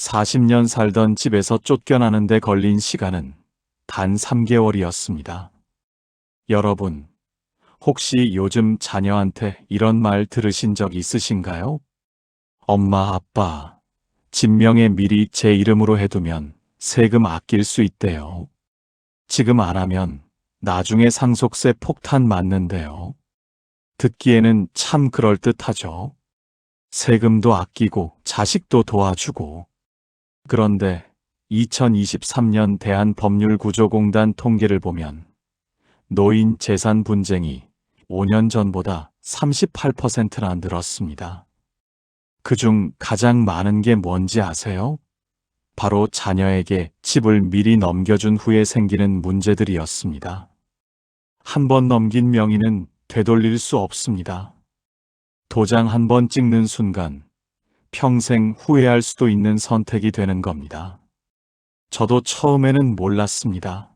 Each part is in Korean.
40년 살던 집에서 쫓겨나는 데 걸린 시간은 단 3개월이었습니다. 여러분, 혹시 요즘 자녀한테 이런 말 들으신 적 있으신가요? 엄마, 아빠, 집명에 미리 제 이름으로 해두면 세금 아낄 수 있대요. 지금 안 하면 나중에 상속세 폭탄 맞는데요. 듣기에는 참 그럴듯하죠. 세금도 아끼고 자식도 도와주고. 그런데 2023년 대한법률구조공단 통계를 보면 노인 재산 분쟁이 5년 전보다 38%나 늘었습니다. 그중 가장 많은 게 뭔지 아세요? 바로 자녀에게 집을 미리 넘겨준 후에 생기는 문제들이었습니다. 한 번 넘긴 명의는 되돌릴 수 없습니다. 도장 한 번 찍는 순간 평생 후회할 수도 있는 선택이 되는 겁니다. 저도 처음에는 몰랐습니다.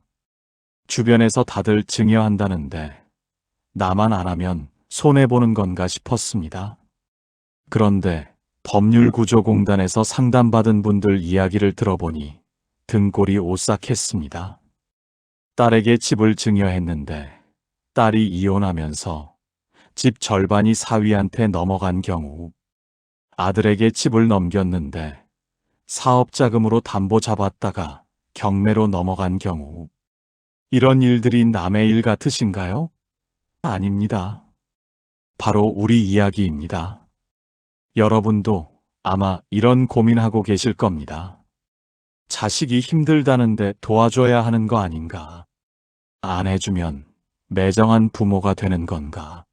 주변에서 다들 증여한다는데 나만 안 하면 손해보는 건가 싶었습니다. 그런데 법률구조공단에서 상담받은 분들 이야기를 들어보니 등골이 오싹했습니다. 딸에게 집을 증여했는데 딸이 이혼하면서 집 절반이 사위한테 넘어간 경우, 아들에게 집을 넘겼는데 사업자금으로 담보 잡았다가 경매로 넘어간 경우, 이런 일들이 남의 일 같으신가요? 아닙니다. 바로 우리 이야기입니다. 여러분도 아마 이런 고민하고 계실 겁니다. 자식이 힘들다는데 도와줘야 하는 거 아닌가? 안 해주면 매정한 부모가 되는 건가?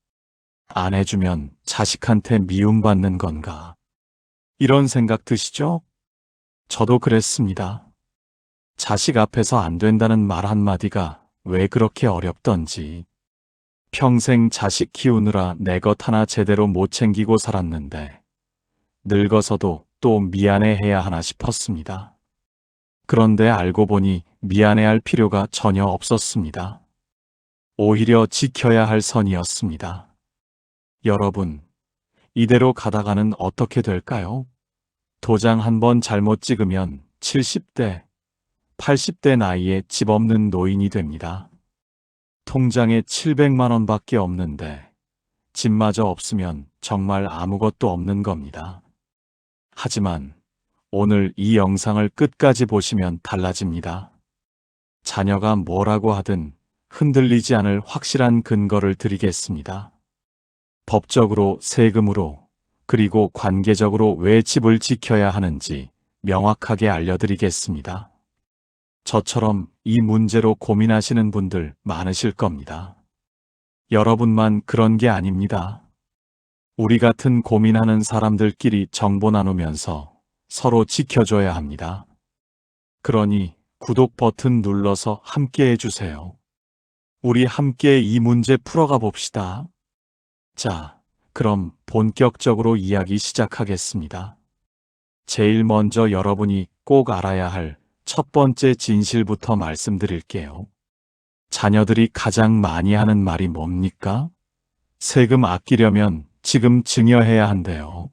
안 해주면 자식한테 미움받는 건가? 이런 생각 드시죠? 저도 그랬습니다. 자식 앞에서 안 된다는 말 한마디가 왜 그렇게 어렵던지. 평생 자식 키우느라 내 것 하나 제대로 못 챙기고 살았는데 늙어서도 또 미안해해야 하나 싶었습니다. 그런데 알고 보니 미안해할 필요가 전혀 없었습니다. 오히려 지켜야 할 선이었습니다. 여러분, 이대로 가다가는 어떻게 될까요? 도장 한 번 잘못 찍으면 70대, 80대 나이에 집 없는 노인이 됩니다. 통장에 700만 원밖에 없는데 집마저 없으면 정말 아무것도 없는 겁니다. 하지만 오늘 이 영상을 끝까지 보시면 달라집니다. 자녀가 뭐라고 하든 흔들리지 않을 확실한 근거를 드리겠습니다. 법적으로, 세금으로, 그리고 관계적으로 왜 집을 지켜야 하는지 명확하게 알려드리겠습니다. 저처럼 이 문제로 고민하시는 분들 많으실 겁니다. 여러분만 그런 게 아닙니다. 우리 같은 고민하는 사람들끼리 정보 나누면서 서로 지켜줘야 합니다. 그러니 구독 버튼 눌러서 함께 해주세요. 우리 함께 이 문제 풀어가 봅시다. 자, 그럼 본격적으로 이야기 시작하겠습니다. 제일 먼저 여러분이 꼭 알아야 할 첫 번째 진실부터 말씀드릴게요. 자녀들이 가장 많이 하는 말이 뭡니까? 세금 아끼려면 지금 증여해야 한대요.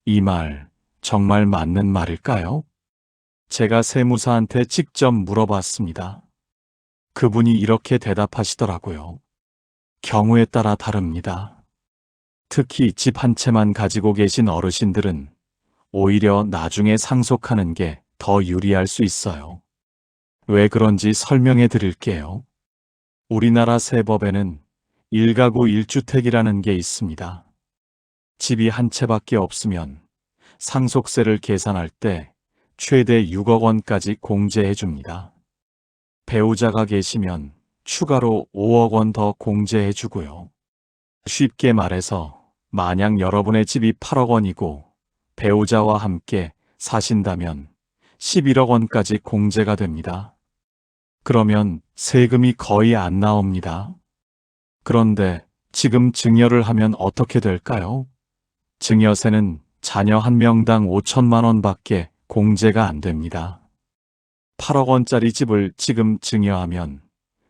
이 말 정말 맞는 말일까요? 제가 세무사한테 직접 물어봤습니다. 그분이 이렇게 대답하시더라고요. 경우에 따라 다릅니다. 특히 집 한 채만 가지고 계신 어르신들은 오히려 나중에 상속하는 게 더 유리할 수 있어요. 왜 그런지 설명해 드릴게요. 우리나라 세법에는 1가구 1주택이라는 게 있습니다. 집이 한 채밖에 없으면 상속세를 계산할 때 최대 6억 원까지 공제해 줍니다. 배우자가 계시면 추가로 5억 원 더 공제해 주고요. 쉽게 말해서 만약 여러분의 집이 8억 원이고 배우자와 함께 사신다면 11억 원까지 공제가 됩니다. 그러면 세금이 거의 안 나옵니다. 그런데 지금 증여를 하면 어떻게 될까요? 증여세는 자녀 한 명당 5천만 원밖에 공제가 안 됩니다. 8억 원짜리 집을 지금 증여하면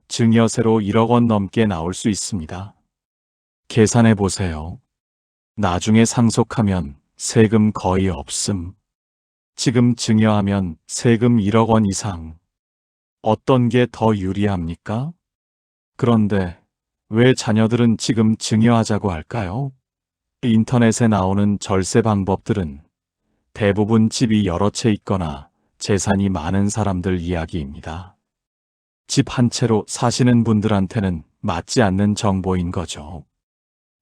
증여세로 1억 원 넘게 나올 수 있습니다. 계산해 보세요. 나중에 상속하면 세금 거의 없음. 지금 증여하면 세금 1억 원 이상. 어떤 게 더 유리합니까? 그런데 왜 자녀들은 지금 증여하자고 할까요? 인터넷에 나오는 절세 방법들은 대부분 집이 여러 채 있거나 재산이 많은 사람들 이야기입니다. 집 한 채로 사시는 분들한테는 맞지 않는 정보인 거죠.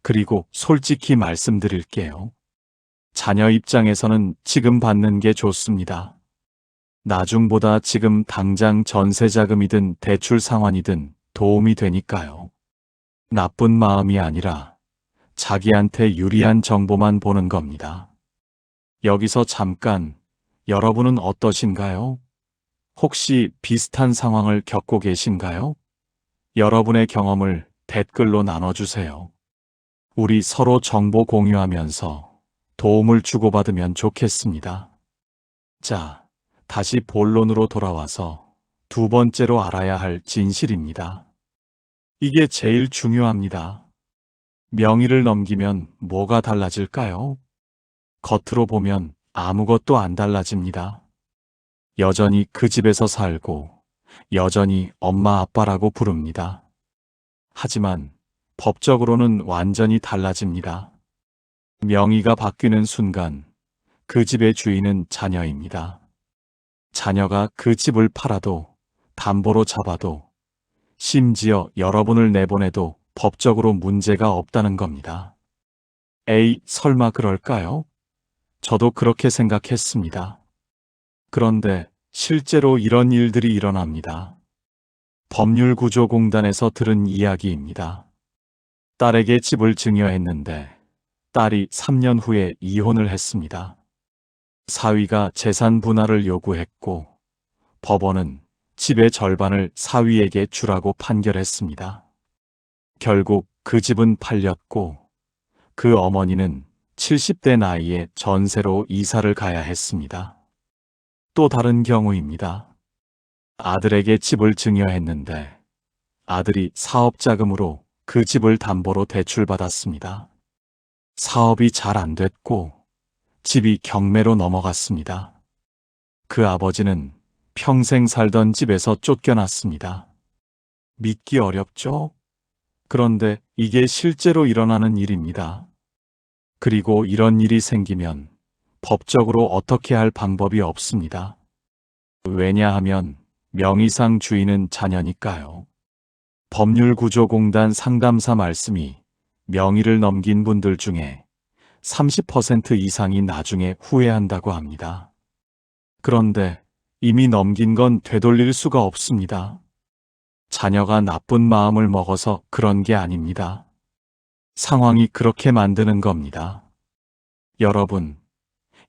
그리고 솔직히 말씀드릴게요. 자녀 입장에서는 지금 받는 게 좋습니다. 나중보다 지금 당장 전세 자금이든 대출 상환이든 도움이 되니까요. 나쁜 마음이 아니라 자기한테 유리한 정보만 보는 겁니다. 여기서 잠깐, 여러분은 어떠신가요? 혹시 비슷한 상황을 겪고 계신가요? 여러분의 경험을 댓글로 나눠주세요. 우리 서로 정보 공유하면서 도움을 주고받으면 좋겠습니다. 자, 다시 본론으로 돌아와서 두 번째로 알아야 할 진실입니다. 이게 제일 중요합니다. 명의를 넘기면 뭐가 달라질까요? 겉으로 보면 아무것도 안 달라집니다. 여전히 그 집에서 살고, 여전히 엄마 아빠라고 부릅니다. 하지만 법적으로는 완전히 달라집니다. 명의가 바뀌는 순간 그 집의 주인은 자녀입니다. 자녀가 그 집을 팔아도, 담보로 잡아도, 심지어 여러분을 내보내도 법적으로 문제가 없다는 겁니다. 에이, 설마 그럴까요? 저도 그렇게 생각했습니다. 그런데 실제로 이런 일들이 일어납니다. 법률구조공단에서 들은 이야기입니다. 딸에게 집을 증여했는데 딸이 3년 후에 이혼을 했습니다. 사위가 재산 분할을 요구했고 법원은 집의 절반을 사위에게 주라고 판결했습니다. 결국 그 집은 팔렸고 그 어머니는 70대 나이에 전세로 이사를 가야 했습니다. 또 다른 경우입니다. 아들에게 집을 증여했는데 아들이 사업자금으로 그 집을 담보로 대출받았습니다. 사업이 잘 안 됐고 집이 경매로 넘어갔습니다. 그 아버지는 평생 살던 집에서 쫓겨났습니다. 믿기 어렵죠? 그런데 이게 실제로 일어나는 일입니다. 그리고 이런 일이 생기면 법적으로 어떻게 할 방법이 없습니다. 왜냐하면 명의상 주인은 자녀니까요. 법률구조공단 상담사 말씀이 명의를 넘긴 분들 중에 30% 이상이 나중에 후회한다고 합니다. 그런데 이미 넘긴 건 되돌릴 수가 없습니다. 자녀가 나쁜 마음을 먹어서 그런 게 아닙니다. 상황이 그렇게 만드는 겁니다. 여러분,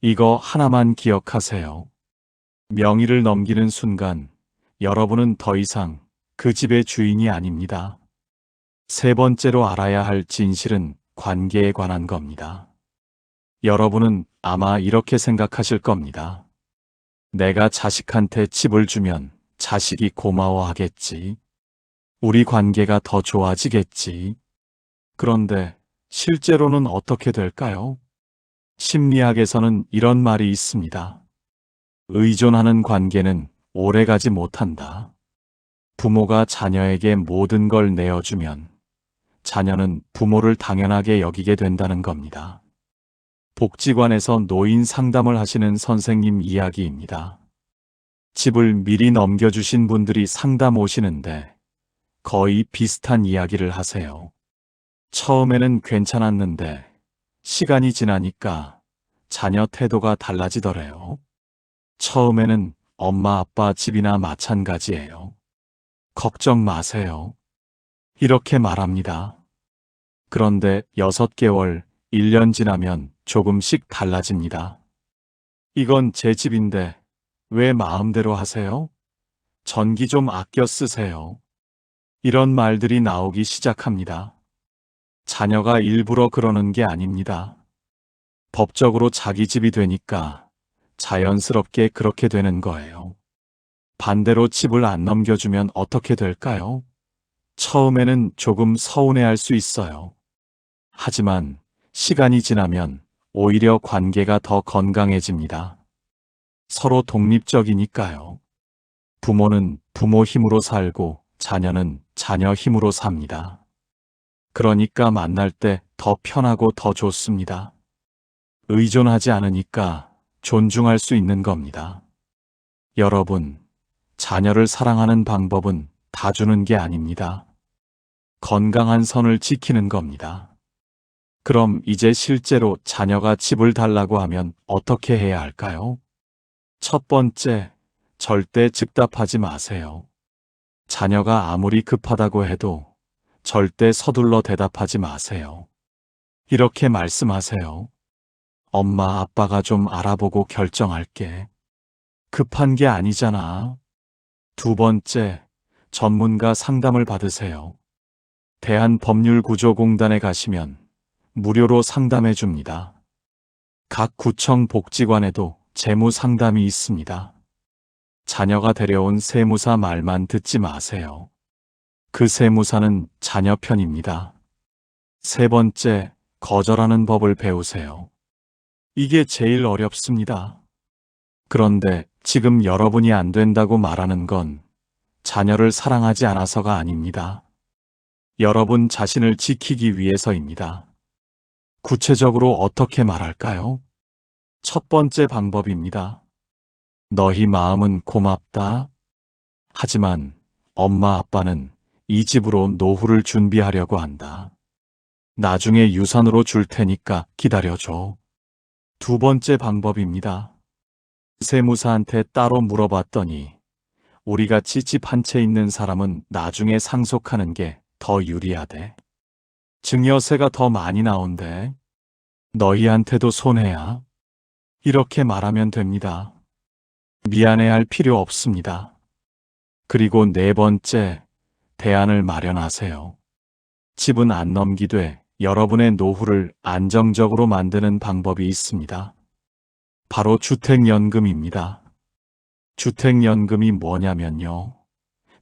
이거 하나만 기억하세요. 명의를 넘기는 순간 여러분은 더 이상 그 집의 주인이 아닙니다. 세 번째로 알아야 할 진실은 관계에 관한 겁니다. 여러분은 아마 이렇게 생각하실 겁니다. 내가 자식한테 집을 주면 자식이 고마워하겠지. 우리 관계가 더 좋아지겠지. 그런데 실제로는 어떻게 될까요? 심리학에서는 이런 말이 있습니다. 의존하는 관계는 오래가지 못한다. 부모가 자녀에게 모든 걸 내어주면 자녀는 부모를 당연하게 여기게 된다는 겁니다. 복지관에서 노인 상담을 하시는 선생님 이야기입니다. 집을 미리 넘겨주신 분들이 상담 오시는데 거의 비슷한 이야기를 하세요. 처음에는 괜찮았는데 시간이 지나니까 자녀 태도가 달라지더래요. 처음에는 엄마 아빠 집이나 마찬가지예요. 걱정 마세요. 이렇게 말합니다. 그런데 6개월, 1년 지나면 조금씩 달라집니다. 이건 제 집인데 왜 마음대로 하세요? 전기 좀 아껴 쓰세요. 이런 말들이 나오기 시작합니다. 자녀가 일부러 그러는 게 아닙니다. 법적으로 자기 집이 되니까 자연스럽게 그렇게 되는 거예요. 반대로 집을 안 넘겨주면 어떻게 될까요? 처음에는 조금 서운해할 수 있어요. 하지만 시간이 지나면 오히려 관계가 더 건강해집니다. 서로 독립적이니까요. 부모는 부모 힘으로 살고 자녀는 자녀 힘으로 삽니다. 그러니까 만날 때 더 편하고 더 좋습니다. 의존하지 않으니까 존중할 수 있는 겁니다. 여러분, 자녀를 사랑하는 방법은 다 주는 게 아닙니다. 건강한 선을 지키는 겁니다. 그럼 이제 실제로 자녀가 집을 달라고 하면 어떻게 해야 할까요? 첫 번째, 절대 즉답하지 마세요. 자녀가 아무리 급하다고 해도 절대 서둘러 대답하지 마세요. 이렇게 말씀하세요. 엄마, 아빠가 좀 알아보고 결정할게. 급한 게 아니잖아. 두 번째, 전문가 상담을 받으세요. 대한법률구조공단에 가시면 무료로 상담해 줍니다. 각 구청 복지관에도 재무 상담이 있습니다. 자녀가 데려온 세무사 말만 듣지 마세요. 그 세무사는 자녀 편입니다. 세 번째, 거절하는 법을 배우세요. 이게 제일 어렵습니다. 그런데 지금 여러분이 안 된다고 말하는 건 자녀를 사랑하지 않아서가 아닙니다. 여러분 자신을 지키기 위해서입니다. 구체적으로 어떻게 말할까요? 첫 번째 방법입니다. 너희 마음은 고맙다. 하지만 엄마 아빠는 이 집으로 노후를 준비하려고 한다. 나중에 유산으로 줄 테니까 기다려줘. 두 번째 방법입니다. 세무사한테 따로 물어봤더니 우리같이 집 한 채 있는 사람은 나중에 상속하는 게 더 유리하대. 증여세가 더 많이 나온대. 너희한테도 손해야. 이렇게 말하면 됩니다. 미안해할 필요 없습니다. 그리고 네 번째, 대안을 마련하세요. 집은 안 넘기되 여러분의 노후를 안정적으로 만드는 방법이 있습니다. 바로 주택연금입니다. 주택연금이 뭐냐면요.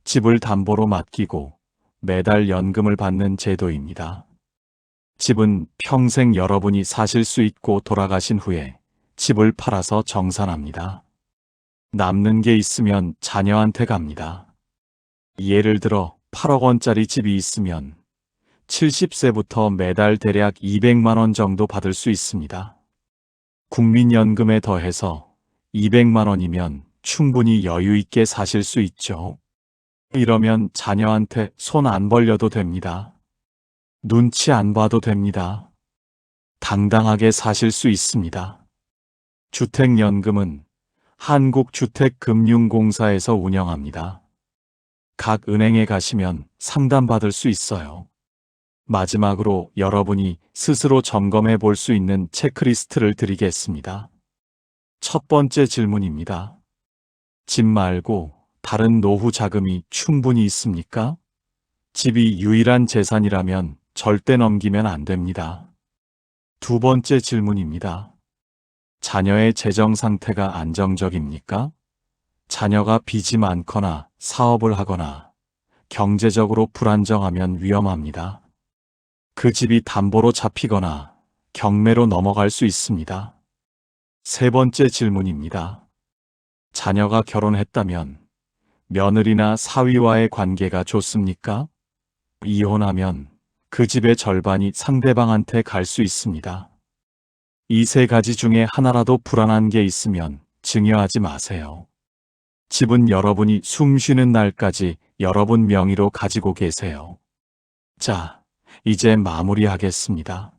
집을 담보로 맡기고 매달 연금을 받는 제도입니다. 집은 평생 여러분이 사실 수 있고 돌아가신 후에 집을 팔아서 정산합니다. 남는 게 있으면 자녀한테 갑니다. 예를 들어 8억 원짜리 집이 있으면 70세부터 매달 대략 200만 원 정도 받을 수 있습니다. 국민연금에 더해서 200만 원이면 충분히 여유 있게 사실 수 있죠. 이러면 자녀한테 손 안 벌려도 됩니다. 눈치 안 봐도 됩니다. 당당하게 사실 수 있습니다. 주택연금은 한국주택금융공사에서 운영합니다. 각 은행에 가시면 상담받을 수 있어요. 마지막으로 여러분이 스스로 점검해 볼 수 있는 체크리스트를 드리겠습니다. 첫 번째 질문입니다. 집 말고 다른 노후 자금이 충분히 있습니까? 집이 유일한 재산이라면 절대 넘기면 안 됩니다. 두 번째 질문입니다. 자녀의 재정 상태가 안정적입니까? 자녀가 빚이 많거나 사업을 하거나 경제적으로 불안정하면 위험합니다. 그 집이 담보로 잡히거나 경매로 넘어갈 수 있습니다. 세 번째 질문입니다. 자녀가 결혼했다면 며느리나 사위와의 관계가 좋습니까? 이혼하면 그 집의 절반이 상대방한테 갈 수 있습니다. 이 세 가지 중에 하나라도 불안한 게 있으면 증여하지 마세요. 집은 여러분이 숨 쉬는 날까지 여러분 명의로 가지고 계세요. 자, 이제 마무리하겠습니다.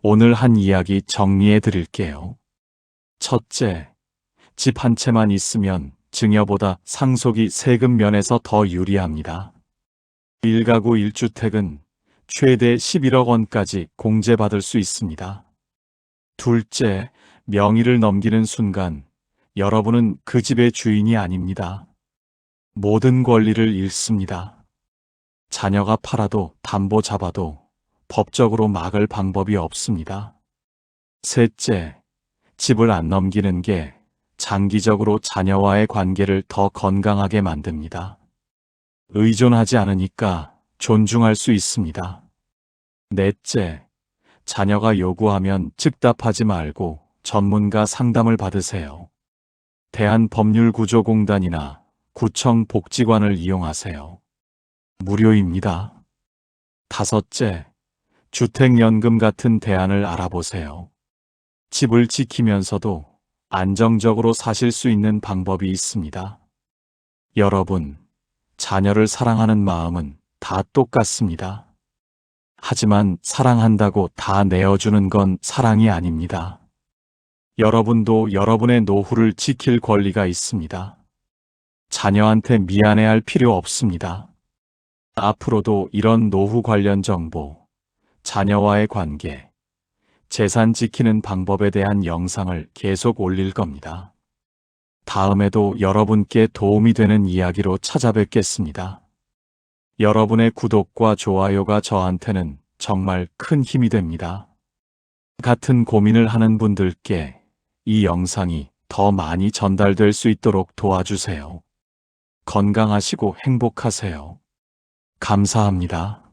오늘 한 이야기 정리해 드릴게요. 첫째, 집 한 채만 있으면 증여보다 상속이 세금 면에서 더 유리합니다. 1가구 1주택은 최대 11억 원까지 공제받을 수 있습니다. 둘째, 명의를 넘기는 순간 여러분은 그 집의 주인이 아닙니다. 모든 권리를 잃습니다. 자녀가 팔아도 담보 잡아도 법적으로 막을 방법이 없습니다. 셋째, 집을 안 넘기는 게 장기적으로 자녀와의 관계를 더 건강하게 만듭니다. 의존하지 않으니까 존중할 수 있습니다. 넷째, 자녀가 요구하면 즉답하지 말고 전문가 상담을 받으세요. 대한법률구조공단이나 구청 복지관을 이용하세요. 무료입니다. 다섯째, 주택연금 같은 대안을 알아보세요. 집을 지키면서도 안정적으로 사실 수 있는 방법이 있습니다. 여러분, 자녀를 사랑하는 마음은 다 똑같습니다. 하지만 사랑한다고 다 내어주는 건 사랑이 아닙니다. 여러분도 여러분의 노후를 지킬 권리가 있습니다. 자녀한테 미안해할 필요 없습니다. 앞으로도 이런 노후 관련 정보, 자녀와의 관계, 재산 지키는 방법에 대한 영상을 계속 올릴 겁니다. 다음에도 여러분께 도움이 되는 이야기로 찾아뵙겠습니다. 여러분의 구독과 좋아요가 저한테는 정말 큰 힘이 됩니다. 같은 고민을 하는 분들께 이 영상이 더 많이 전달될 수 있도록 도와주세요. 건강하시고 행복하세요. 감사합니다.